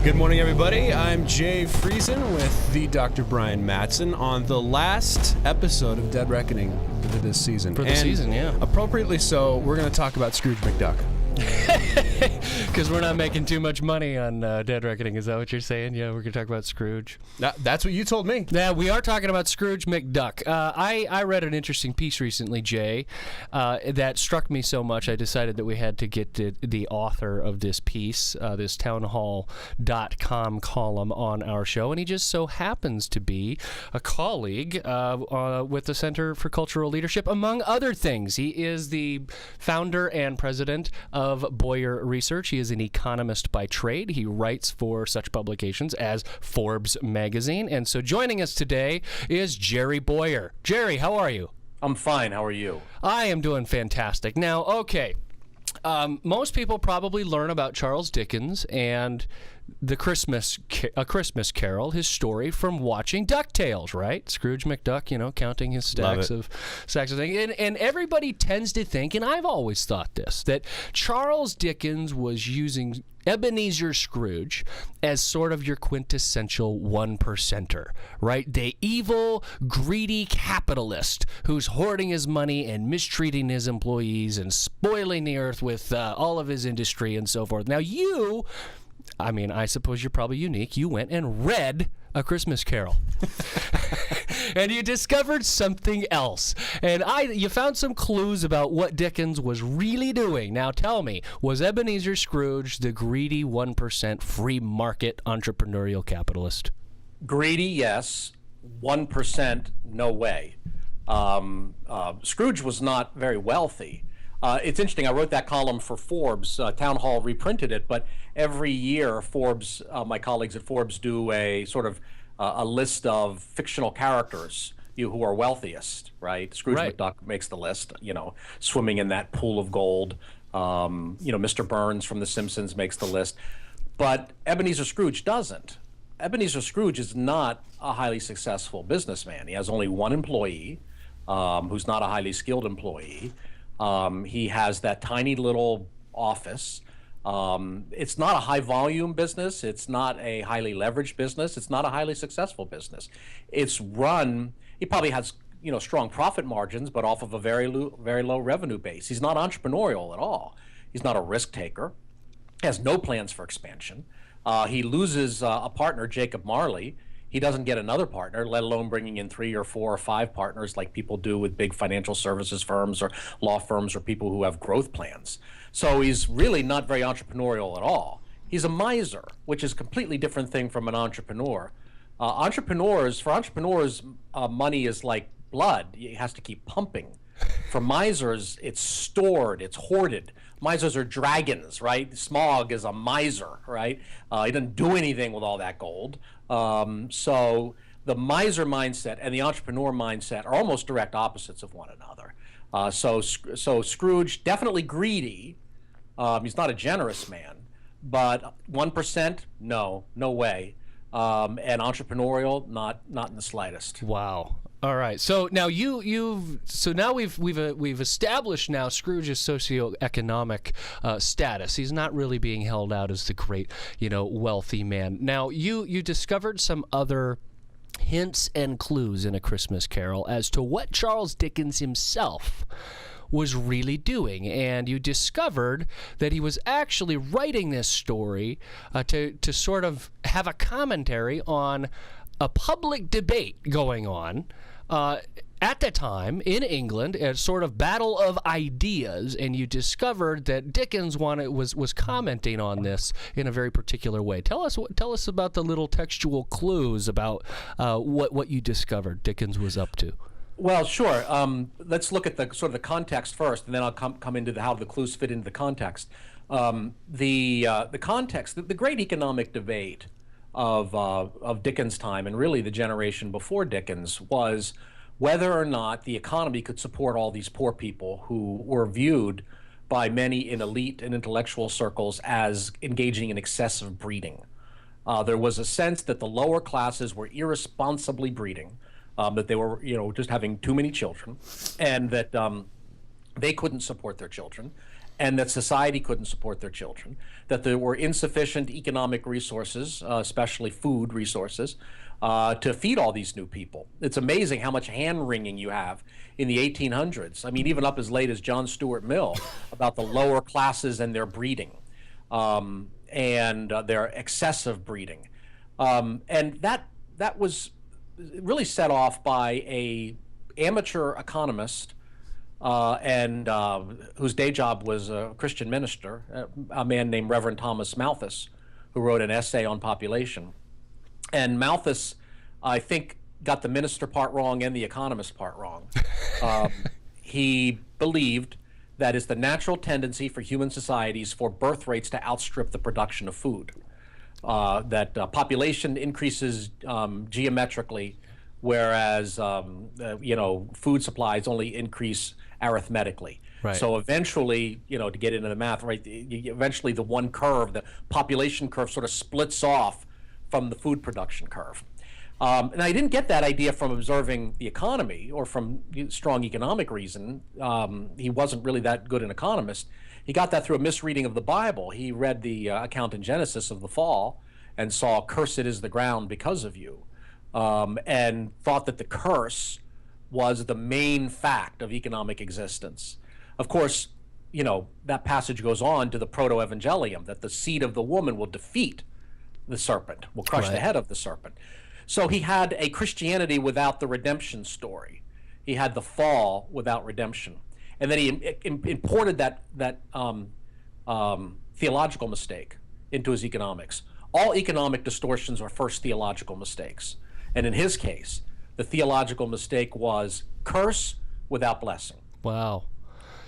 Good morning, everybody. I'm Jay Friesen with the Dr. Brian Mattson on the last episode of Dead Reckoning for this season. Appropriately so, we're going to talk about Scrooge McDuck. Because we're not making too much money on Dead Reckoning. Is that what you're saying? Yeah, we're going to talk about Scrooge. That's what you told me. Yeah, we are talking about Scrooge McDuck. I read an interesting piece recently, Jay, that struck me so much I decided that we had to get the author of this piece, this townhall.com column on our show, and he just so happens to be a colleague with the Center for Cultural Leadership, among other things. He is the founder and president of Bowyer Research. He is an economist by trade. He writes for such publications as Forbes magazine. And so joining us today is Jerrry Bowyer. Jerry, how are you? I'm fine. How are you? I am doing fantastic. Now, okay, most people probably learn about Charles Dickens and A Christmas Carol, his story, from watching DuckTales, right? Scrooge McDuck, counting his stacks of things. And everybody tends to think, and I've always thought this, that Charles Dickens was using Ebenezer Scrooge as sort of your quintessential one-percenter, right? The evil, greedy capitalist who's hoarding his money and mistreating his employees and spoiling the earth with all of his industry and so forth. Now I suppose you're probably unique. You went and read A Christmas Carol. And you discovered something else. And you found some clues about what Dickens was really doing. Now tell me, was Ebenezer Scrooge the greedy 1% free market entrepreneurial capitalist? Greedy, yes. 1%, no way. Scrooge was not very wealthy. It's interesting. I wrote that column for Forbes. Town Hall reprinted it, but every year Forbes, my colleagues at Forbes, do a sort of a list of fictional characters who are wealthiest, right? Scrooge McDuck makes the list, swimming in that pool of gold. Mr. Burns from The Simpsons makes the list. But Ebenezer Scrooge doesn't. Ebenezer Scrooge is not a highly successful businessman. He has only one employee who's not a highly skilled employee. He has that tiny little office. It's not a high volume business. It's not a highly leveraged business. It's not a highly successful business. It's run, he probably has, strong profit margins, but off of a very low revenue base. He's not entrepreneurial at all. He's not a risk taker. He has no plans for expansion. He loses a partner, Jacob Marley. He doesn't get another partner, let alone bringing in 3 or 4 or 5 partners like people do with big financial services firms or law firms or people who have growth plans. So he's really not very entrepreneurial at all. He's a miser, which is a completely different thing from an entrepreneur. For entrepreneurs, money is like blood. It has to keep pumping. For misers, it's stored, it's hoarded. Misers are dragons, right? Smog is a miser, right? He doesn't do anything with all that gold. So the miser mindset and the entrepreneur mindset are almost direct opposites of one another. So Scrooge, definitely greedy. He's not a generous man, but 1%, no way. And entrepreneurial, not in the slightest. Wow. All right. So now we've established now Scrooge's socioeconomic status. He's not really being held out as the great, wealthy man. Now you discovered some other hints and clues in A Christmas Carol as to what Charles Dickens himself was really doing, and you discovered that he was actually writing this story to sort of have a commentary on a public debate going on at the time in England, a sort of battle of ideas, and you discovered that Dickens was commenting on this in a very particular way. Tell us about the little textual clues about what you discovered Dickens was up to. Well, sure. Let's look at the sort of the context first, and then I'll come into how the clues fit into the context. The context, the great economic debate of Dickens' time, and really the generation before Dickens, was whether or not the economy could support all these poor people who were viewed by many in elite and intellectual circles as engaging in excessive breeding. There was a sense that the lower classes were irresponsibly breeding, that they were, just having too many children, and that they couldn't support their children. and that society couldn't support their children, that there were insufficient economic resources, especially food resources, to feed all these new people. It's amazing how much hand-wringing you have in the 1800s. I mean, even up as late as John Stuart Mill, about the lower classes and their breeding, and their excessive breeding. And that was really set off by a amateur economist and whose day job was a Christian minister, a man named Reverend Thomas Malthus, who wrote an essay on population. And Malthus, I think, got the minister part wrong and the economist part wrong. He believed that it's the natural tendency for human societies for birth rates to outstrip the production of food. That population increases geometrically, whereas food supplies only increase arithmetically. Right. So eventually, to get into the math, right? Eventually, the one curve, the population curve, sort of splits off from the food production curve. And I didn't get that idea from observing the economy or from strong economic reason. He wasn't really that good an economist. He got that through a misreading of the Bible. He read the account in Genesis of the fall and saw, "Cursed is the ground because of you," and thought that the curse was the main fact of economic existence. Of course, that passage goes on to the proto-evangelium, that the seed of the woman will defeat the serpent, will crush the head of the serpent. So he had a Christianity without the redemption story. He had the fall without redemption. And then he imported that theological mistake into his economics. All economic distortions are first theological mistakes. And in his case, the theological mistake was curse without blessing. Wow.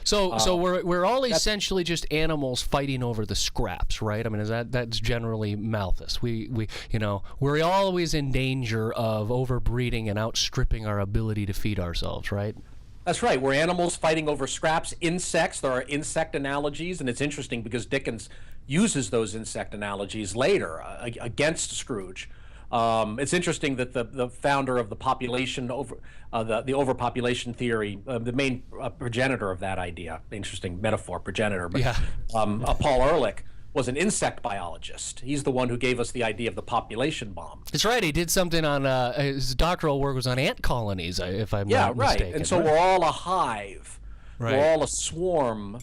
So we're all essentially just animals fighting over the scraps, right? I mean, that's generally Malthus. We're always in danger of overbreeding and outstripping our ability to feed ourselves, right? That's right. We're animals fighting over scraps. Insects, there are insect analogies, and it's interesting because Dickens uses those insect analogies later against Scrooge. It's interesting that the founder of the population the overpopulation theory, the main progenitor of that idea, interesting metaphor, progenitor, but Paul Ehrlich was an insect biologist. He's the one who gave us the idea of the population bomb. That's right. He did something on his doctoral work was on ant colonies, if I'm not mistaken. And so we're all a hive. Right. We're all a swarm.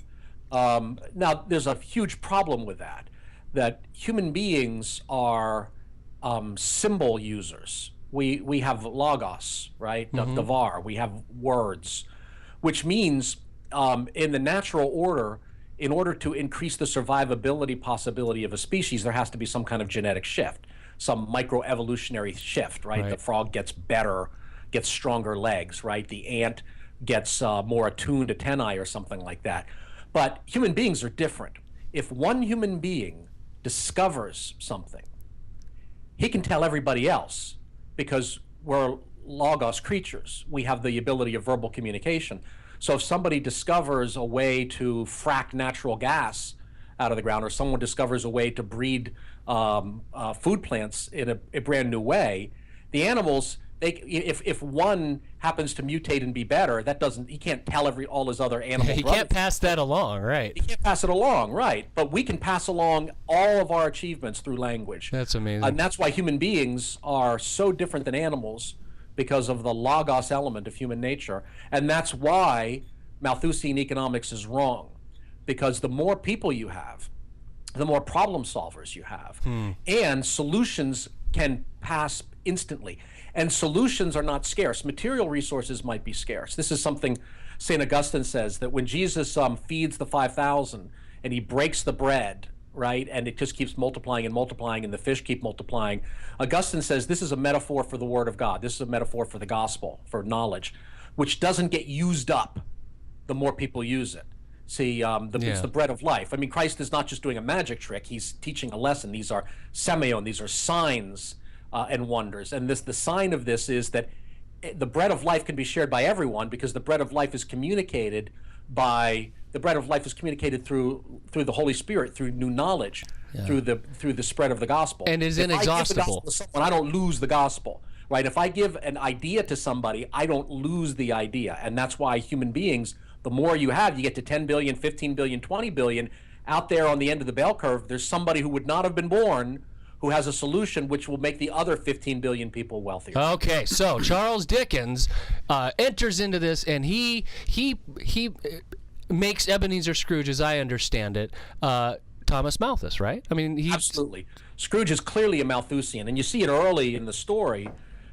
Now, there's a huge problem with that human beings are symbol users. We have logos, right? Davar. We have words, which means in the natural order, in order to increase the survivability possibility of a species, there has to be some kind of genetic shift, some microevolutionary shift, right? The frog gets better, gets stronger legs, right? The ant gets more attuned antennae or something like that. But human beings are different. If one human being discovers something, he can tell everybody else because we're logos creatures. We have the ability of verbal communication. So if somebody discovers a way to frack natural gas out of the ground, or someone discovers a way to breed food plants in a brand new way, the animals, if one happens to mutate and be better, he can't tell all his other animal brothers. He can't pass that along, right? He can't pass it along, right? But we can pass along all of our achievements through language. That's amazing. And that's why human beings are so different than animals, because of the logos element of human nature. And that's why Malthusian economics is wrong, because the more people you have, the more problem solvers you have, and solutions can pass instantly. And solutions are not scarce. Material resources might be scarce. This is something St. Augustine says, that when Jesus feeds the 5,000 and he breaks the bread, right, and it just keeps multiplying and multiplying, and the fish keep multiplying, Augustine says this is a metaphor for the Word of God. This is a metaphor for the gospel, for knowledge, which doesn't get used up the more people use it. See, it's the bread of life. I mean, Christ is not just doing a magic trick. He's teaching a lesson. These are semeion. These are signs and wonders. And the sign of this is that the bread of life can be shared by everyone, because the bread of life is communicated through the Holy Spirit, through new knowledge, through the spread of the gospel. And is inexhaustible. If I give the gospel to someone, I don't lose the gospel, right? If I give an idea to somebody, I don't lose the idea. And that's why human beings The more you have, you get to 10 billion, 15 billion, 20 billion. Out there on the end of the bell curve, there's somebody who would not have been born who has a solution which will make the other 15 billion people wealthier. Okay, so Charles Dickens enters into this, and he makes Ebenezer Scrooge, as I understand it, Thomas Malthus, right? I mean, absolutely. Scrooge is clearly a Malthusian, and you see it early in the story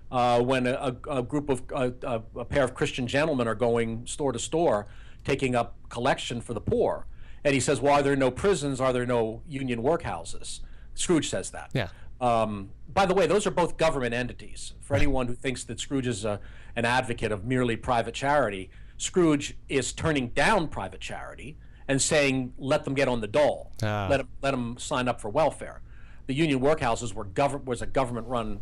when a group of a pair of Christian gentlemen are going store to store, taking up collection for the poor, and he says, "Well, are there no prisons? Are there no union workhouses?" Scrooge says that. Yeah. By the way, those are both government entities. For anyone who thinks that Scrooge is an advocate of merely private charity, Scrooge is turning down private charity and saying, let them get on the dole. Let them sign up for welfare. The union workhouses was a government-run,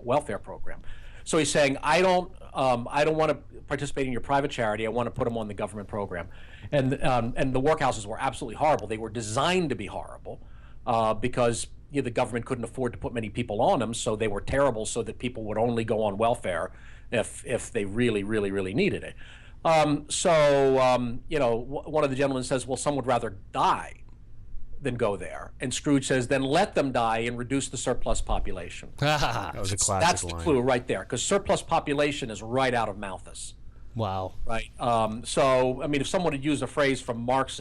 welfare program. So he's saying, I don't want to participate in your private charity. I want to put them on the government program. And the workhouses were absolutely horrible. They were designed to be horrible because the government couldn't afford to put many people on them, so they were terrible so that people would only go on welfare if they really, really, really needed it. One of the gentlemen says, well, some would rather die than go there. And Scrooge says, then let them die and reduce the surplus population. That was a classic That's line. the clue right there, because surplus population is right out of Malthus. Wow. Right. If someone had used a phrase from Marx,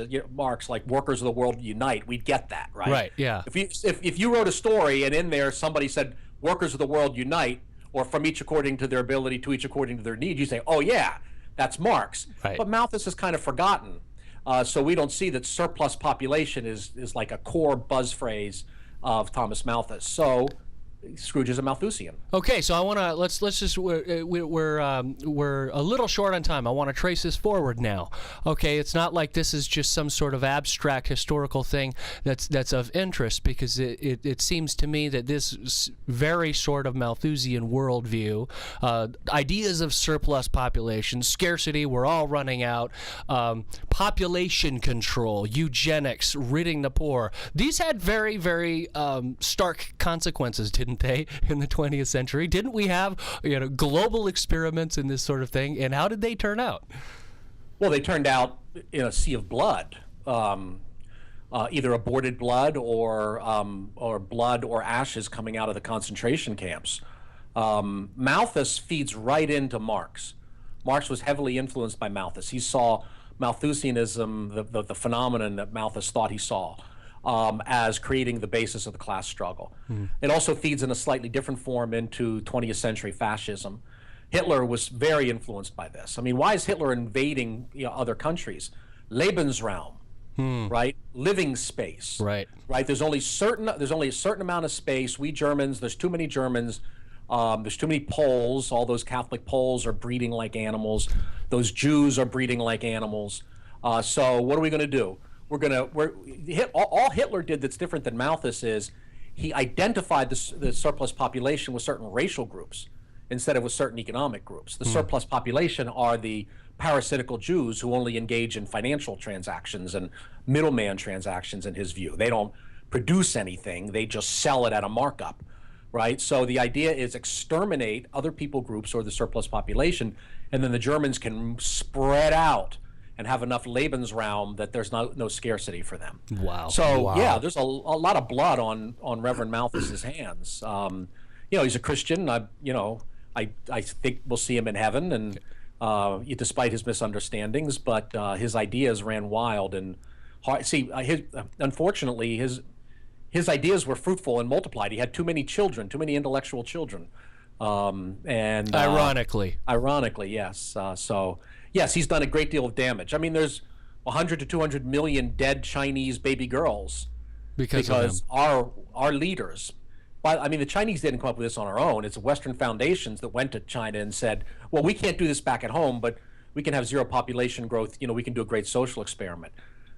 like "workers of the world unite," we'd get that, right? Right. Yeah. If you wrote a story and in there somebody said "workers of the world unite," or "from each according to their ability, to each according to their need," you say, "Oh yeah, that's Marx." Right. But Malthus is kind of forgotten, so we don't see that surplus population is like a core buzz phrase of Thomas Malthus. So Scrooge is a Malthusian. Okay, so I want to let's just we're a little short on time. I want to trace this forward now. Okay, it's not like this is just some sort of abstract historical thing that's of interest, because it seems to me that this very sort of Malthusian worldview, ideas of surplus population, scarcity, we're all running out, population control, eugenics, ridding the poor. These had very, very stark consequences, didn't they, in the 20th century? Didn't we have global experiments in this sort of thing? And how did they turn out? Well, they turned out in a sea of blood, either aborted blood or blood or ashes coming out of the concentration camps. Malthus feeds right into Marx. Marx was heavily influenced by Malthus. He saw Malthusianism, the phenomenon that Malthus thought he saw, as creating the basis of the class struggle. It also feeds in a slightly different form into 20th century fascism. Hitler was very influenced by this. I mean, why is Hitler invading other countries? Lebensraum, right? Living space, right? There's only a certain amount of space. We Germans, there's too many Germans. There's too many Poles. All those Catholic Poles are breeding like animals. Those Jews are breeding like animals. So what are we going to do? All Hitler did that's different than Malthus is he identified the surplus population with certain racial groups instead of with certain economic groups. The surplus population are the parasitical Jews who only engage in financial transactions and middleman transactions, in his view. They don't produce anything, they just sell it at a markup, right? So the idea is exterminate other people groups or the surplus population, and then the Germans can spread out and have enough Lebensraum that there's no scarcity for them. Wow. So yeah, there's a lot of blood on Reverend Malthus's hands. He's a Christian. I think we'll see him in heaven, and despite his misunderstandings, but his ideas ran wild and hard. Unfortunately, his ideas were fruitful and multiplied. He had too many children, too many intellectual children, and ironically, yes. Yes, he's done a great deal of damage. I mean, there's 100 to 200 million dead Chinese baby girls because our leaders. The Chinese didn't come up with this on our own. It's Western foundations that went to China and said, well, we can't do this back at home, but we can have zero population growth. We can do a great social experiment.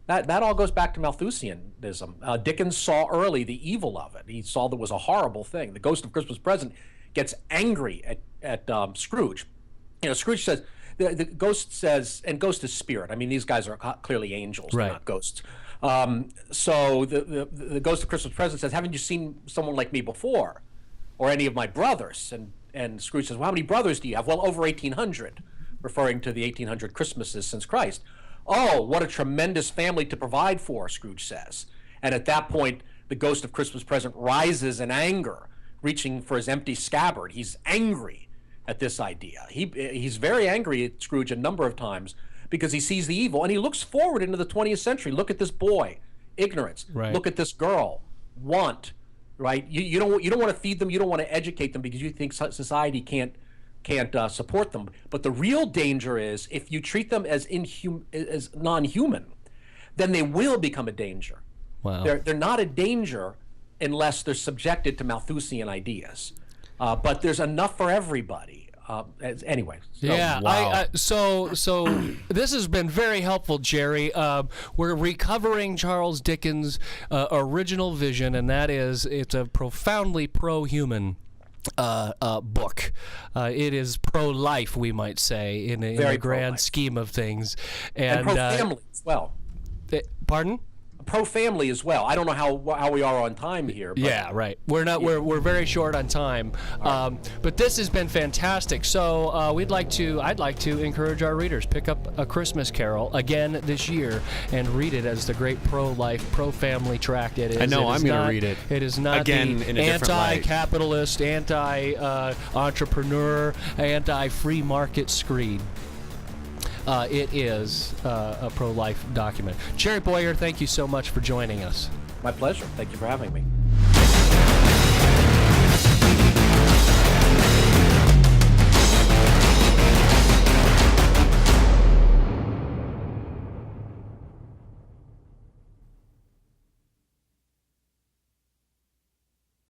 That all goes back to Malthusianism. Dickens saw early the evil of it. He saw that it was a horrible thing. The ghost of Christmas Present gets angry at Scrooge. Scrooge says, the ghost says, and ghost is spirit. I mean, these guys are clearly angels, right. They're not ghosts. So the ghost of Christmas Present says, haven't you seen someone like me before, or any of my brothers? And Scrooge says, well, how many brothers do you have? Well, over 1,800, referring to the 1,800 Christmases since Christ. Oh, what a tremendous family to provide for, Scrooge says. And at that point, the ghost of Christmas Present rises in anger, reaching for his empty scabbard. He's angry at this idea. He's very angry at Scrooge a number of times because he sees the evil, and he looks forward into the 20th century. Look at this boy, ignorance. Right. Look at this girl, want. Right? You don't want to feed them. You don't want to educate them because you think society can't support them. But the real danger is if you treat them as non-human, then they will become a danger. Wow. They're not a danger unless they're subjected to Malthusian ideas. But there's enough for everybody. Anyway. Yeah. wow. So this has been very helpful, Jerry. We're recovering Charles Dickens' original vision, and that is it's a profoundly pro-human book. It is pro-life, we might say, in the grand scheme of things. And pro-family as well. Pardon? Pro-family as well. I don't know how we are on time here. But yeah, right. We're very short on time. But this has been fantastic. So I'd like to encourage our readers, pick up A Christmas Carol again this year and read it as the great pro-life, pro-family tract it is. I know, I'm going to read it. It is not again the in a different light. Anti-capitalist, anti-entrepreneur, anti-free market screed. It is a pro-life document. Jerrry Bowyer, thank you so much for joining us. My pleasure. Thank you for having me.